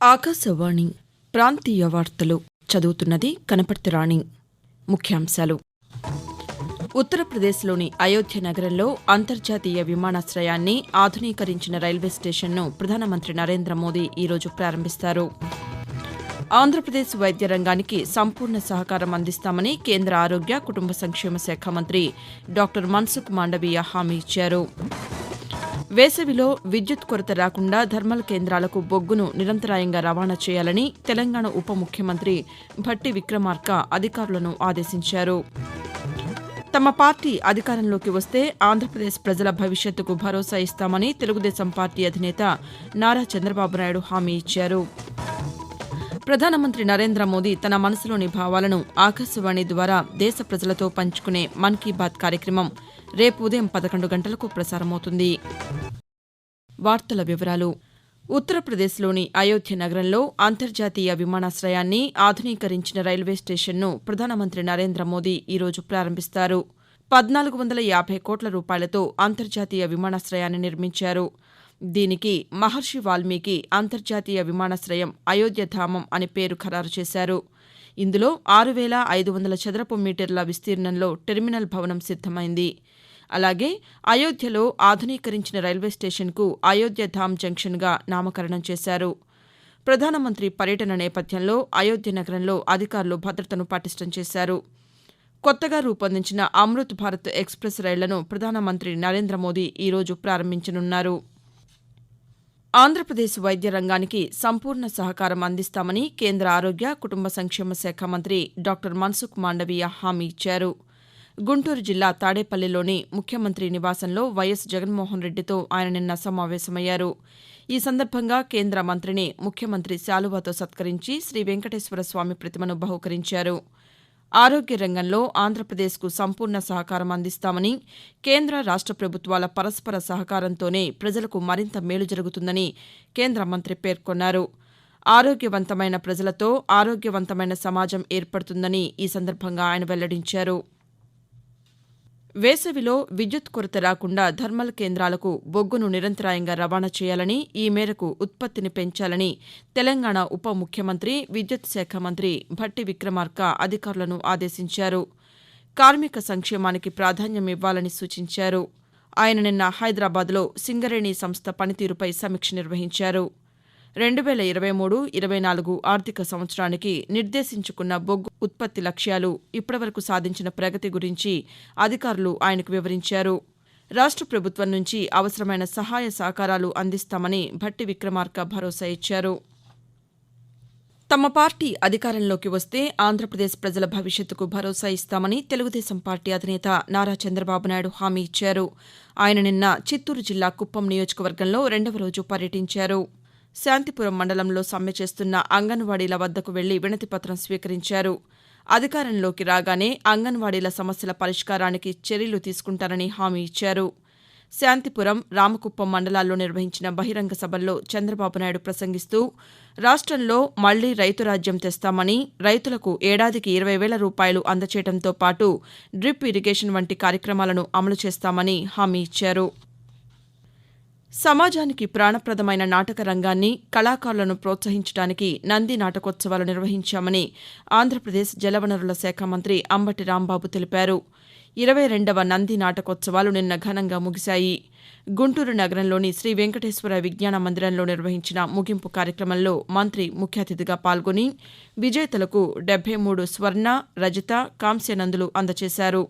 ఆకాశవాణి ప్రాంతీయ వార్తలు చదువుతున్నది కనపర్తి రాణి. ముఖ్యాంశాలు: ఉత్తరప్రదేశ్లోని అయోధ్య నగరంలో అంతర్జాతీయ విమానాశ్రయాన్ని ఆధునీకరించిన రైల్వే స్టేషన్ను ప్రధానమంత్రి నరేంద్ర మోదీ ఈరోజు ప్రారంభిస్తారు. ఆంధ్రప్రదేశ్ వైద్య రంగానికి సంపూర్ణ సహకారం అందిస్తామని కేంద్ర ఆరోగ్య, కుటుంబ సంక్షేమ శాఖ మంత్రి డాక్టర్ మన్సుఖ్ మాండవీయ హామీ ఇచ్చారు. వేసవిలో విద్యుత్ కొరత రాకుండా థర్మల్ కేంద్రాలకు బొగ్గును నిరంతరాయంగా రవాణా చేయాలని తెలంగాణ ఉప ముఖ్యమంత్రి భట్టి విక్రమార్క అధికారులను ఆదేశించారు. తమ పార్టీ అధికారంలోకి వస్తే ఆంధ్రప్రదేశ్ ప్రజల భవిష్యత్తుకు భరోసా ఇస్తామని తెలుగుదేశం పార్టీ అధినేత నారా చంద్రబాబు నాయుడు హామీ ఇచ్చారు. ప్రధానమంత్రి నరేంద్ర మోదీ తన మనసులోని భావాలను ఆకాశవాణి ద్వారా దేశ ప్రజలతో పంచుకునే మన్ కీ బాత్ కార్యక్రమం రేపు ఉదయం 11 గంటలకు ప్రసారమవుతుంది. వార్తల వివరాలు: ఉత్తరప్రదేశ్లోని అయోధ్య నగరంలో అంతర్జాతీయ విమానాశ్రయాన్ని ఆధునీకరించిన రైల్వే స్టేషన్ను ప్రధానమంత్రి నరేంద్ర మోదీ ఈరోజు ప్రారంభిస్తారు. 1450 కోట్ల రూపాయలతో అంతర్జాతీయ విమానాశ్రయాన్ని నిర్మించారు. దీనికి మహర్షి వాల్మీకి అంతర్జాతీయ విమానాశ్రయం అయోధ్యధామం అని పేరు ఖరారు చేశారు. ఇందులో 6500 చదరపు మీటర్ల విస్తీర్ణంలో టెర్మినల్ భవనం సిద్దమైంది. అలాగే అయోధ్యలో ఆధునీకరించిన రైల్వే స్టేషన్కు అయోధ్యధామ్ జంక్షన్గా నామకరణం చేశారు. ప్రధానమంత్రి పర్యటన నేపథ్యంలో అయోధ్య నగరంలో అధికారులు భద్రతను పటిష్టం చేశారు. కొత్తగా రూపొందించిన అమృత్ భారత్ ఎక్స్ప్రెస్ రైళ్లను ప్రధానమంత్రి నరేంద్ర మోదీ ఈరోజు ప్రారంభించనున్నారు. ఆంధ్రప్రదేశ్ వైద్య రంగానికి సంపూర్ణ సహకారం అందిస్తామని కేంద్ర ఆరోగ్య, కుటుంబ సంక్షేమ శాఖ మంత్రి డాక్టర్ మన్సుఖ్ మాండవీయ హామీ ఇచ్చారు. గుంటూరు జిల్లా తాడేపల్లిలోని ముఖ్యమంత్రి నివాసంలో వైఎస్ జగన్మోహన్ రెడ్డితో ఆయన నిన్న సమావేశమయ్యారు. ఈ సందర్భంగా కేంద్ర మంత్రిని ముఖ్యమంత్రి శాలువాతో సత్కరించి శ్రీ వెంకటేశ్వర స్వామి ప్రతిమను బహూకరించారు. ఆరోగ్య రంగంలో ఆంధ్రప్రదేశ్కు సంపూర్ణ సహకారం అందిస్తామని, కేంద్ర రాష్ట ప్రభుత్వాల పరస్పర సహకారంతోనే ప్రజలకు మరింత మేలు జరుగుతుందని కేంద్ర మంత్రి పేర్కొన్నారు. ఆరోగ్యవంతమైన ప్రజలతో ఆరోగ్యవంతమైన సమాజం ఏర్పడుతుందని ఈ సందర్భంగా ఆయన వెల్లడించారు. వేసవిలో విద్యుత్ కొరత రాకుండా థర్మల్ కేంద్రాలకు బొగ్గును నిరంతరాయంగా రవాణా చేయాలని, ఈ మేరకు ఉత్పత్తిని పెంచాలని తెలంగాణ ఉప ముఖ్యమంత్రి, విద్యుత్ శాఖ మంత్రి భట్టి విక్రమార్క అధికారులను ఆదేశించారు. కార్మిక సంక్షేమానికి ప్రాధాన్యమివ్వాలని సూచించారు. ఆయన నిన్న హైదరాబాద్లో సింగరేణి సంస్థ పనితీరుపై సమీక్ష నిర్వహించారు. 2023-24 ఆర్థిక సంవత్సరానికి నిర్దేశించుకున్న బొగ్గు ఉత్పత్తి లక్ష్యాలు, ఇప్పటివరకు సాధించిన ప్రగతి గురించి అధికారులు ఆయనకు వివరించారు. రాష్ట ప్రభుత్వం నుంచి అవసరమైన సహాయ సహకారాలు అందిస్తామని భట్టి విక్రమార్క భరోసా ఇచ్చారు. తమ పార్టీ అధికారంలోకి వస్తే ఆంధ్రప్రదేశ్ ప్రజల భవిష్యత్తుకు భరోసా ఇస్తామని తెలుగుదేశం పార్టీ అధినేత నారా చంద్రబాబు నాయుడు హామీ ఇచ్చారు. ఆయన నిన్న చిత్తూరు జిల్లా కుప్పం నియోజకవర్గంలో 2వ రోజు పర్యటించారు. శాంతిపురం మండలంలో సమ్మె చేస్తున్న అంగన్వాడీల వద్దకు వెళ్లి వినతిపత్రం స్వీకరించారు. అధికారంలోకి రాగానే అంగన్వాడీల సమస్యల పరిష్కారానికి చర్యలు తీసుకుంటారని హామీ ఇచ్చారు. శాంతిపురం, రామకుప్పం మండలాల్లో నిర్వహించిన బహిరంగ సభల్లో చంద్రబాబు నాయుడు ప్రసంగిస్తూ రాష్టంలో మళ్లీ రైతు రాజ్యం తెస్తామని, రైతులకు ఏడాదికి 20,000 రూపాయలు అందచేయడంతో పాటు డ్రిప్ ఇరిగేషన్ వంటి కార్యక్రమాలను అమలు చేస్తామని హామీ ఇచ్చారు. సమాజానికి ప్రాణప్రదమైన నాటక రంగాన్ని, కళాకారులను ప్రోత్సహించడానికి నంది నాటకోత్సవాలు నిర్వహించామని ఆంధ్రప్రదేశ్ జలవనరుల శాఖ మంత్రి అంబటి రాంబాబు తెలిపారు. 22వ నంది నాటకోత్సవాలు నిన్న ఘనంగా ముగిశాయి. గుంటూరు నగరంలోని శ్రీ వెంకటేశ్వర విజ్ఞాన మందిరంలో నిర్వహించిన ముగింపు కార్యక్రమంలో మంత్రి ముఖ్య అతిథిగా పాల్గొని విజేతలకు 73 స్వర్ణ, రజత, కాంస్య నందులు అందజేశారు.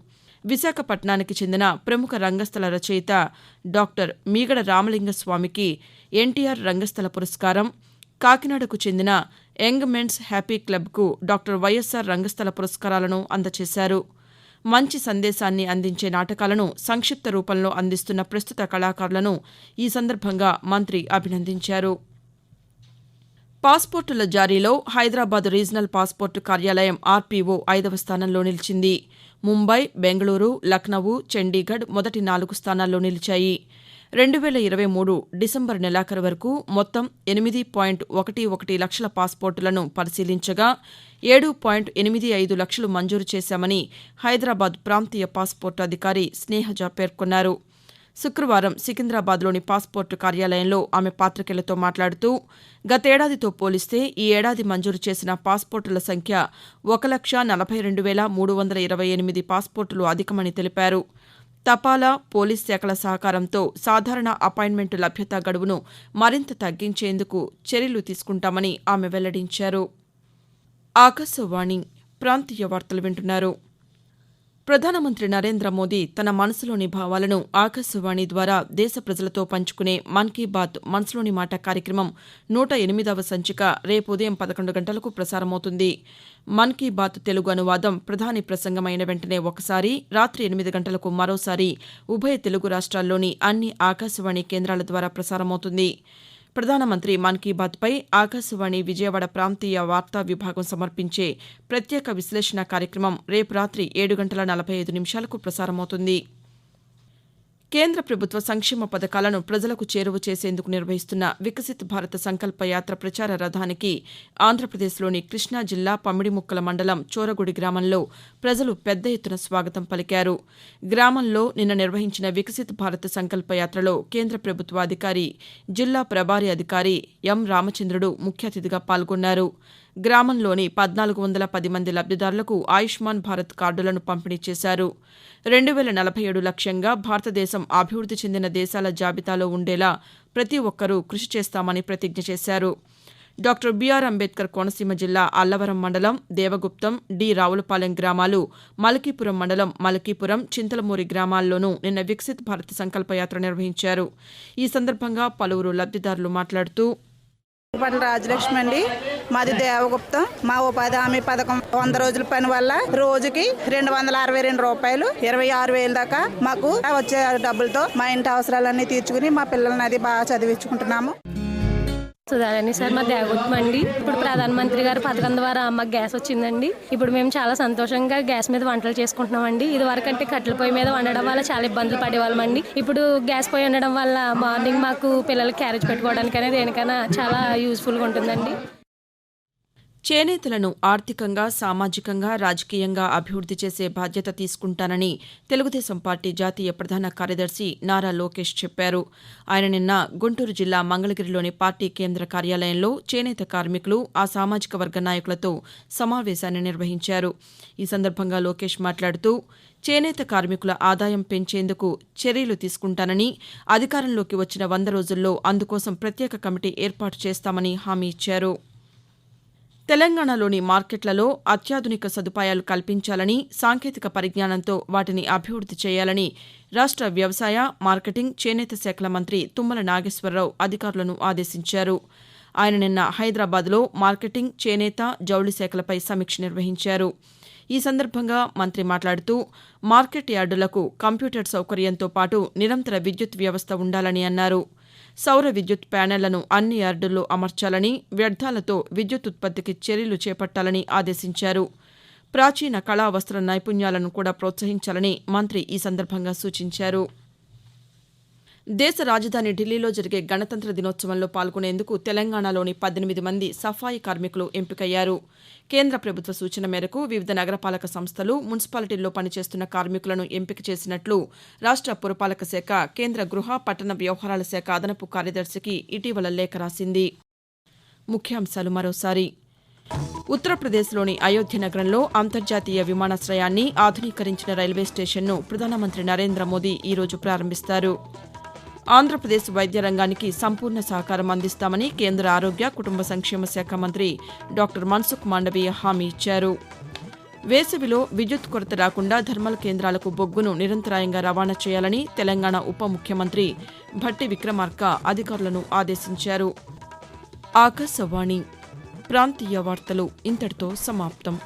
విశాఖపట్నానికి చెందిన ప్రముఖ రంగస్థల రచయిత డాక్టర్ మీగడ రామలింగస్వామికి ఎన్టీఆర్ రంగస్థల పురస్కారం, కాకినాడకు చెందిన యంగ్ మెన్స్ హ్యాపీ క్లబ్కు డాక్టర్ వైఎస్ఆర్ రంగస్థల పురస్కారాలను అందజేశారు. మంచి సందేశాన్ని అందించే నాటకాలను సంక్షిప్త రూపంలో అందిస్తున్న ప్రస్తుత కళాకారులను ఈ సందర్భంగా మంత్రి అభినందించారు. పాస్పోర్టుల జారీలో హైదరాబాద్ రీజనల్ పాస్పోర్టు కార్యాలయం ఆర్పీఓ 5వ స్థానంలో నిలిచింది. ముంబై, బెంగళూరు, లక్నవూ, చండీగఢ్ మొదటి 4 స్థానాల్లో నిలిచాయి. 2023 డిసెంబర్ నెలాఖరు వరకు మొత్తం 8.11 లక్షల పాస్పోర్టులను పరిశీలించగా 7.85 లక్షలు మంజూరు చేశామని హైదరాబాద్ ప్రాంతీయ పాస్పోర్టు అధికారి స్నేహజ పేర్కొన్నారు. శుక్రవారం సికింద్రాబాద్లోని పాస్పోర్టు కార్యాలయంలో ఆమె పాతికేయులతో మాట్లాడుతూ గతేడాదితో పోలిస్తే ఈ ఏడాది మంజూరు చేసిన పాస్పోర్టుల సంఖ్య 1,42,328 పాస్పోర్టులు అధికమని తెలిపారు. తపాలా, పోలీస్ శాఖల సహకారంతో సాధారణ అపాయింట్మెంటు లభ్యత గడువును మరింత తగ్గించేందుకు చర్యలు తీసుకుంటామని ఆమె వెల్లడించారు. ఆకాశవాణి ప్రాంతీయ వార్తలు వింటున్నారు. ప్రధానమంత్రి నరేంద్ర మోదీ తన మనసులోని భావాలను ఆకాశవాణి ద్వారా దేశ ప్రజలతో పంచుకునే మన్ కీ బాత్ మనసులోని మాట కార్యక్రమం 108వ సంచిక రేపు ఉదయం 11 గంటలకు ప్రసారమవుతుంది. మన్ కీ బాత్ తెలుగు అనువాదం ప్రధాని ప్రసంగమైన వెంటనే ఒకసారి, రాత్రి 8 గంటలకు మరోసారి ఉభయ తెలుగు రాష్ట్రాల్లోని అన్ని ఆకాశవాణి కేంద్రాల ద్వారా ప్రసారమవుతుంది. ప్రధానమంత్రి మన్ కీ బాత్పై ఆకాశవాణి విజయవాడ ప్రాంతీయ వార్తా విభాగం సమర్పించే ప్రత్యేక విశ్లేషణ కార్యక్రమం రేపు రాత్రి 7:45 ప్రసారమవుతుంది. కేంద్ర ప్రభుత్వ సంక్షేమ పథకాలను ప్రజలకు చేరువ చేసేందుకు నిర్వహిస్తున్న వికసిత్ భారత్ సంకల్ప యాత్ర ప్రచార రథానికి ఆంధ్రప్రదేశ్లోని కృష్ణా జిల్లా పమ్మిడిముక్కల మండలం చోరగుడి గ్రామంలో ప్రజలు పెద్ద ఎత్తున స్వాగతం పలికారు. గ్రామంలో నిన్న నిర్వహించిన వికసిత్ భారత్ సంకల్ప యాత్రలో కేంద్ర ప్రభుత్వ అధికారి, జిల్లా ప్రభారీ అధికారి ఎం రామచంద్రుడు ముఖ్య అతిథిగా పాల్గొన్నారు. గ్రామంలోని 1,410 మంది లబ్దిదారులకు ఆయుష్మాన్ భారత్ కార్డులను పంపిణీ చేశారు. 2047 లక్ష్యంగా భారతదేశం అభివృద్ది చెందిన దేశాల జాబితాలో ఉండేలా ప్రతి ఒక్కరూ కృషి చేస్తామని ప్రతిజ్ఞ చేశారు. డాక్టర్ బీఆర్ అంబేద్కర్ కోనసీమ జిల్లా అల్లవరం మండలం దేవగుప్తం, డి రావులపాలెం గ్రామాలు, మలకీపురం మండలం మలకీపురం, చింతలమూరి గ్రామాల్లోనూ నిన్న వికసిత్ భారత్ సంకల్ప యాత్ర నిర్వహించారు. ఈ సందర్భంగా పలువురు లబ్దిదారులు మాట్లాడుతూ పండ్ల రాజలక్ష్మి అండి, మాది దేవగుప్తం. మా ఉపాధి హామీ పథకం 100 రోజుల పని వల్ల రోజుకి 262 రూపాయలు, 26,000 దాకా మాకు వచ్చే డబ్బులతో మా ఇంటి అవసరాలన్నీ తీర్చుకుని మా పిల్లల్ని అది బాగా చదివించుకుంటున్నాము. సుధారాణి సార్, మా దేవగుప్తం అండి. ఇప్పుడు ప్రధానమంత్రి గారి పథకం ద్వారా మాకు గ్యాస్ వచ్చిందండి. ఇప్పుడు మేము చాలా సంతోషంగా గ్యాస్ మీద వంటలు చేసుకుంటున్నామండి. ఇది వరకంటే కట్టెల పొయ్యి మీద వండడం వల్ల చాలా ఇబ్బందులు పడేవాళ్ళం అండి. ఇప్పుడు గ్యాస్ పొయ్యి ఉండడం వల్ల మార్నింగ్ మాకు పిల్లలకి క్యారేజ్ పెట్టుకోవడానికైనా దేనికైనా చాలా యూజ్ఫుల్గా ఉంటుందండి. చేనేతలను ఆర్థికంగా, సామాజికంగా, రాజకీయంగా అభివృద్ది చేసే బాధ్యత తీసుకుంటానని తెలుగుదేశం పార్టీ జాతీయ ప్రధాన కార్యదర్శి నారా లోకేష్ చెప్పారు. ఆయన నిన్న గుంటూరు జిల్లా మంగళగిరిలోని పార్టీ కేంద్ర కార్యాలయంలో చేనేత కార్మికులు, ఆ సామాజిక వర్గ నాయకులతో సమావేశాన్ని నిర్వహించారు. ఈ సందర్భంగా లోకేష్ మాట్లాడుతూ చేనేత కార్మికుల ఆదాయం పెంచేందుకు చర్యలు తీసుకుంటానని, అధికారంలోకి వచ్చిన 100 రోజుల్లో అందుకోసం ప్రత్యేక కమిటీ ఏర్పాటు చేస్తామని హామీ ఇచ్చారు. తెలంగాణలోని మార్కెట్లలో అత్యాధునిక సదుపాయాలు కల్పించాలని, సాంకేతిక పరిజ్ఞానంతో వాటిని అభివృద్ది చేయాలని రాష్ట్ర వ్యవసాయ, మార్కెటింగ్, చేనేత శాఖల మంత్రి తుమ్మల నాగేశ్వరరావు అధికారులను ఆదేశించారు. ఆయన నిన్న హైదరాబాద్లో మార్కెటింగ్, చేనేత, జౌళి శాఖలపై సమీక్ష నిర్వహించారు. ఈ సందర్భంగా మంత్రి మాట్లాడుతూ మార్కెట్ యార్డులకు కంప్యూటర్ సౌకర్యంతో పాటు నిరంతర విద్యుత్ వ్యవస్థ ఉండాలని అన్నారు. సౌర విద్యుత్ ప్యానెళ్లను అన్ని యార్డుల్లో అమర్చాలని, వ్యర్థాలతో విద్యుత్ ఉత్పత్తికి చర్యలు చేపట్టాలని ఆదేశించారు. ప్రాచీన కళా వస్త్ర నైపుణ్యాలను కూడా ప్రోత్సహించాలని మంత్రి ఈ సందర్భంగా సూచించారు. దేశ రాజధాని ఢిల్లీలో జరిగే గణతంత్ర దినోత్సవంలో పాల్గొనేందుకు తెలంగాణలోని 18 మంది సఫాయి కార్మికులు ఎంపికయ్యారు. కేంద్ర ప్రభుత్వ సూచన మేరకు వివిధ నగరపాలక సంస్థలు, మున్సిపాలిటీల్లో పనిచేస్తున్న కార్మికులను ఎంపిక చేసినట్లు రాష్ట్ర పురపాలక శాఖ, కేంద్ర గృహ పట్టణ వ్యవహారాల శాఖ అదనపు కార్యదర్శికి ఇటీవల లేఖ రాసింది. ముఖ్యాంశాలు మరోసారి. ఉత్తరప్రదేశ్లోని అయోధ్య నగరంలో అంతర్జాతీయ విమానాశ్రయాన్ని ఆధునీకరించిన రైల్వే స్టేషన్ను ప్రధానమంత్రి నరేంద్ర మోదీ ఈరోజు ప్రారంభిస్తారు. ఆంధ్రప్రదేశ్ వైద్య రంగానికి సంపూర్ణ సహకారం అందిస్తామని కేంద్ర ఆరోగ్య, కుటుంబ సంక్షేమ శాఖ మంత్రి డాక్టర్ మన్సుఖ్ మాండవీయ హామీ ఇచ్చారు. వేసవిలో విద్యుత్ కొరత రాకుండా థర్మల్ కేంద్రాలకు బొగ్గును నిరంతరాయంగా రవాణా చేయాలని తెలంగాణ ఉప ముఖ్యమంత్రి భట్టి విక్రమార్క అధికారులను ఆదేశించారు. ఆకాశవాణి ప్రాంతీయ వార్తలు ఇంతటితో సమాప్తం.